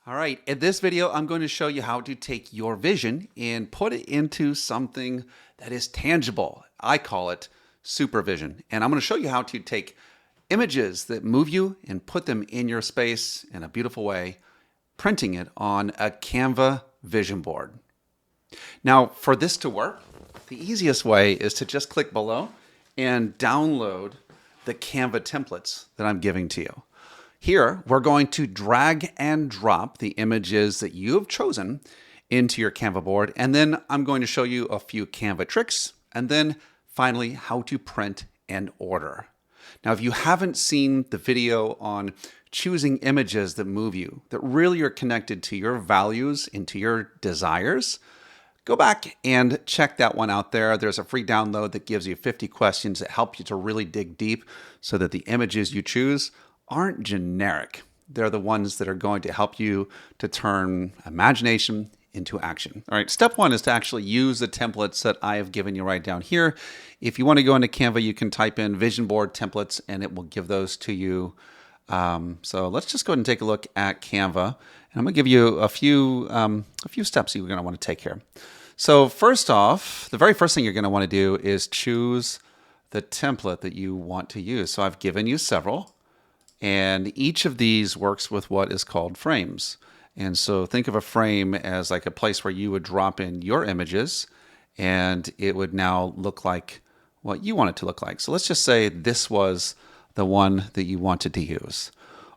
All right, in this video, I'm going to show you how to take your vision and put it into something that is tangible. I call it supervision. And I'm going to show you how to take images that move you and put them in your space in a beautiful way, printing it on a Canva vision board. Now, for this to work, the easiest way is to just click below and download the Canva templates that I'm giving to you. Here, we're going to drag and drop the images that you have chosen into your Canva board, and then I'm going to show you a few Canva tricks, and then finally how to print and order. Now, if you haven't seen the video on choosing images that move you, that really are connected to your values and to your desires, go back and check that one out there. There's a free download that gives you 50 questions that help you to really dig deep so that the images you choose aren't generic. They're the ones that are going to help you to turn imagination into action. All right, step one is to actually use the templates that I have given you right down here. If you want to go into Canva, you can type in vision board templates and it will give those to you. So let's just go ahead and take a look at Canva. And I'm going to give you a few steps you're going to want to take here. So first off, the very first thing you're going to want to do is choose the template that you want to use. So I've given you several. And each of these works with what is called frames. And so think of a frame as like a place where you would drop in your images and it would now look like what you want it to look like. So let's just say this was the one that you wanted to use.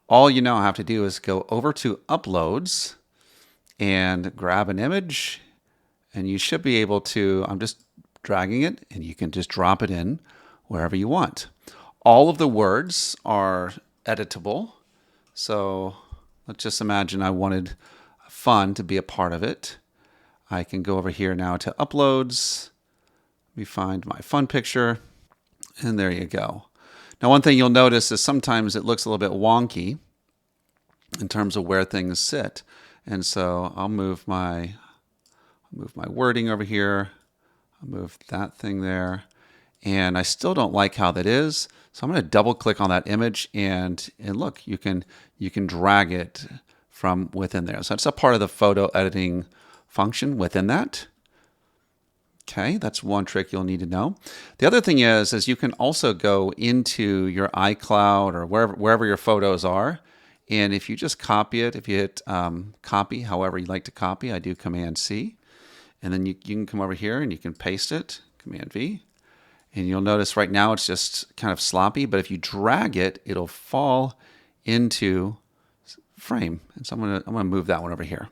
All you now have to do is go over to Uploads and grab an image, and you should be able to, I'm just dragging it, and you can just drop it in wherever you want. All of the words are editable. So let's just imagine I wanted fun to be a part of it. I can go over here now to Uploads. Let me find my fun picture. And there you go. Now, one thing you'll notice is sometimes it looks a little bit wonky in terms of where things sit. And so I'll move my wording over here. I'll move that thing there. And I still don't like how that is. So I'm going to double click on that image and look, you can drag it from within there. So that's a part of the photo editing function within that. Okay, that's one trick you'll need to know. The other thing is you can also go into your iCloud or wherever your photos are. And if you just copy it, if you hit copy, however you like to copy, I do Command C. And then you can come over here and you can paste it, Command V. And you'll notice right now it's just kind of sloppy, but if you drag it, it'll fall into frame. And so I'm gonna move that one over here.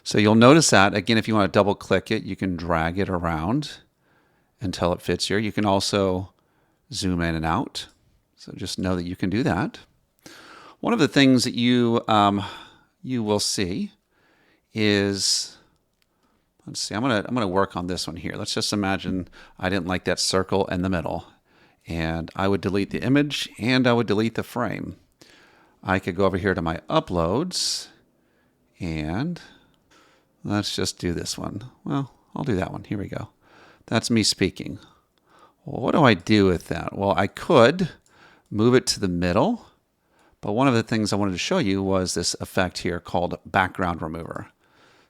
So you'll notice that, again, if you want to double click it, you can drag it around until it fits here. You can also zoom in and out. So just know that you can do that. One of the things that you will see is, let's see, I'm gonna work on this one here. Let's just imagine I didn't like that circle in the middle. And I would delete the image and I would delete the frame. I could go over here to my uploads and let's just do this one. Well, I'll do that one. Here we go. That's me speaking. Well, what do I do with that? Well, I could move it to the middle, but one of the things I wanted to show you was this effect here called background remover.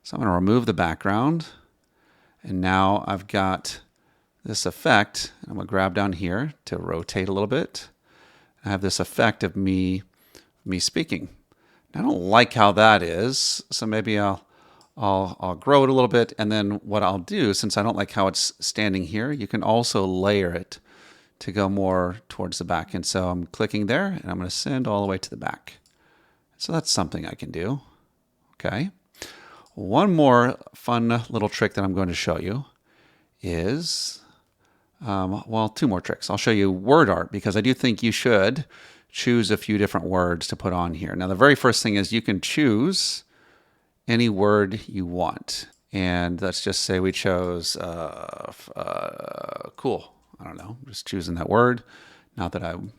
So I'm going to remove the background, and now I've got this effect. I'm going to grab down here to rotate a little bit. I have this effect of me speaking. Now, I don't like how that is, so maybe I'll grow it a little bit, and then what I'll do, since I don't like how it's standing here, you can also layer it to go more towards the back. And so I'm clicking there, and I'm going to send all the way to the back. So that's something I can do. Okay. One more fun little trick that I'm going to show you is, well, two more tricks. I'll show you word art because I do think you should choose a few different words to put on here. Now, the very first thing is you can choose any word you want. And let's just say we chose cool. I don't know, just choosing that word. Not that I'm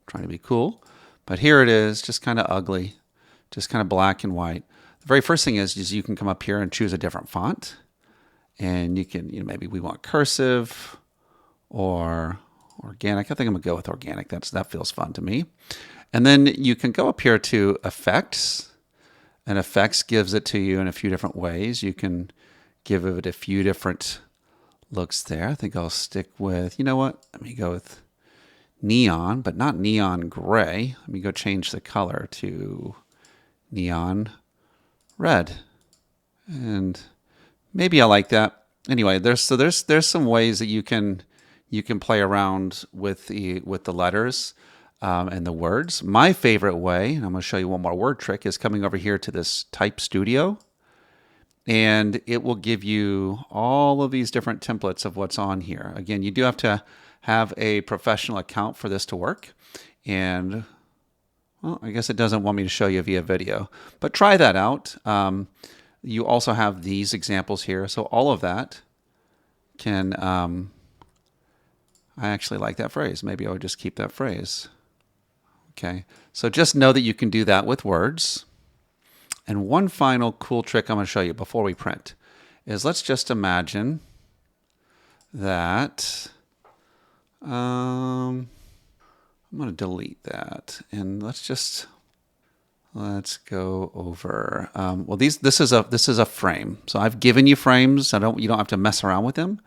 trying to be cool, but here it is, just kind of ugly, just kind of black and white. The very first thing is you can come up here and choose a different font. And you can, maybe we want cursive or organic. I think I'm gonna go with organic. That feels fun to me. And then you can go up here to effects And Effects gives it to you in a few different ways. You can give it a few different looks there. I think I'll stick with, you know what? Let me go with neon, but not neon gray. Let me go change the color to neon red. And maybe I like that. Anyway, there's some ways that you can play around with the letters and the words. My favorite way, and I'm going to show you one more word trick, is coming over here to this Type Studio, and it will give you all of these different templates of what's on here. Again, you do have to have a professional account for this to work, and well, I guess it doesn't want me to show you via video, but try that out. You also have these examples here, so all of that can, I actually like that phrase. Maybe I would just keep that phrase. Okay, so just know that you can do that with words. And one final cool trick I'm going to show you before we print is, let's just imagine that I'm going to delete that, and let's go over. Well, this is a frame. So I've given you frames. You don't have to mess around with them.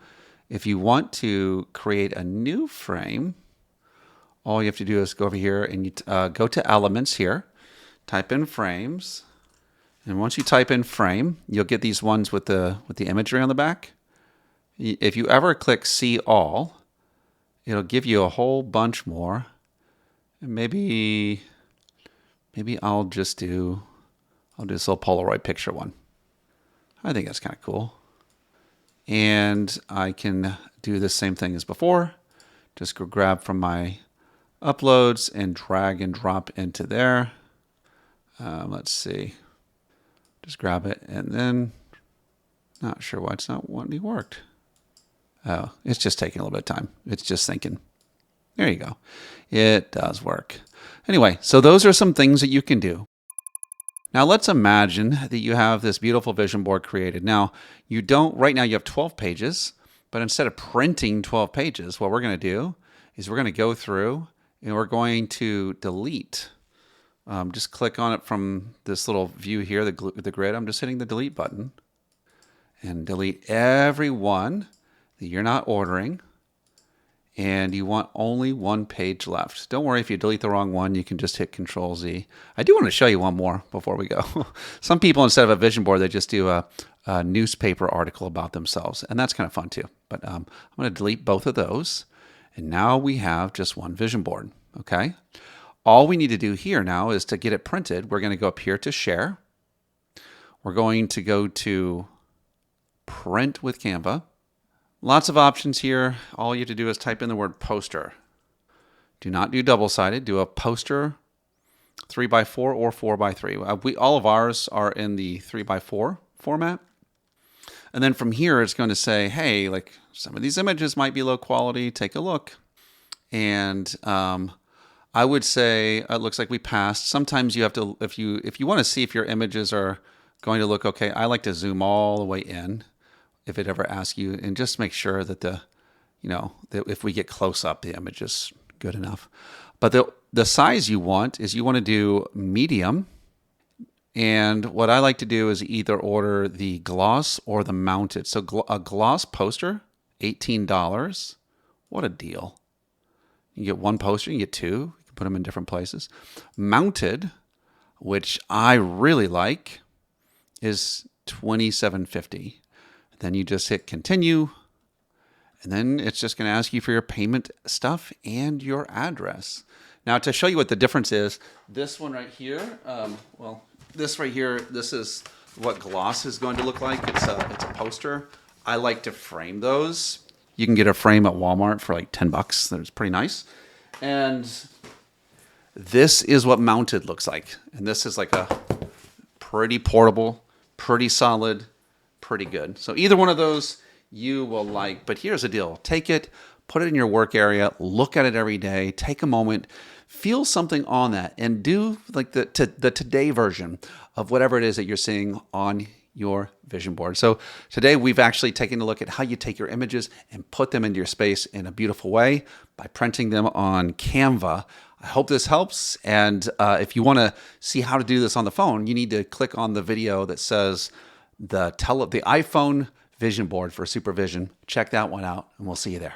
If you want to create a new frame, all you have to do is go over here and you go to Elements here, type in Frames, and once you type in Frame, you'll get these ones with the imagery on the back. If you ever click See All, it'll give you a whole bunch more. And maybe I'll do this little Polaroid picture one. I think that's kind of cool. And I can do the same thing as before. Just go grab from my uploads and drag and drop into there. Let's see. Just grab it, and then not sure why it's not wanting to work. Oh, it's just taking a little bit of time. It's just thinking. There you go. It does work. Anyway, so those are some things that you can do. Now let's imagine that you have this beautiful vision board created. Now, right now you have 12 pages, but instead of printing 12 pages, what we're going to do is we're going to go through and we're going to delete. Just click on it from this little view here, the grid. I'm just hitting the delete button and delete every one that you're not ordering. And you want only one page left. Don't worry if you delete the wrong one, you can just hit Control Z. I do want to show you one more before we go. Some people, instead of a vision board, they just do a newspaper article about themselves, and that's kind of fun too. But I'm going to delete both of those, and now we have just one vision board, okay? All we need to do here now is to get it printed. We're going to go up here to Share. We're going to go to Print with Canva. Lots of options here. All you have to do is type in the word poster. Do not do double-sided. Do a poster 3x4 or 4x3. All of ours are in the 3x4 format. And then from here, it's going to say, hey, like some of these images might be low quality. Take a look. And I would say it looks like we passed. Sometimes you have to, if you want to see if your images are going to look okay, I like to zoom all the way in. If it ever asks you, and just make sure that that if we get close up, the image is good enough. But the size you want to do medium. And what I like to do is either order the gloss or the mounted. So a gloss poster, $18. What a deal. You get one poster, you get two. You can put them in different places. Mounted, which I really like, is $27.50. Then you just hit Continue, and then it's just going to ask you for your payment stuff and your address. Now, to show you what the difference is, this one right here, this right here, this is what gloss is going to look like. It's a poster. I like to frame those. You can get a frame at Walmart for like $10. That's pretty nice. And this is what mounted looks like. And this is like a pretty portable, pretty solid, pretty good. So either one of those you will like, but here's the deal. Take it, put it in your work area, look at it every day, take a moment, feel something on that, and do like the today version of whatever it is that you're seeing on your vision board. So today we've actually taken a look at how you take your images and put them into your space in a beautiful way by printing them on Canva. I hope this helps. And if you want to see how to do this on the phone, you need to click on the video that says the iPhone vision board for supervision. Check that one out, and we'll see you there.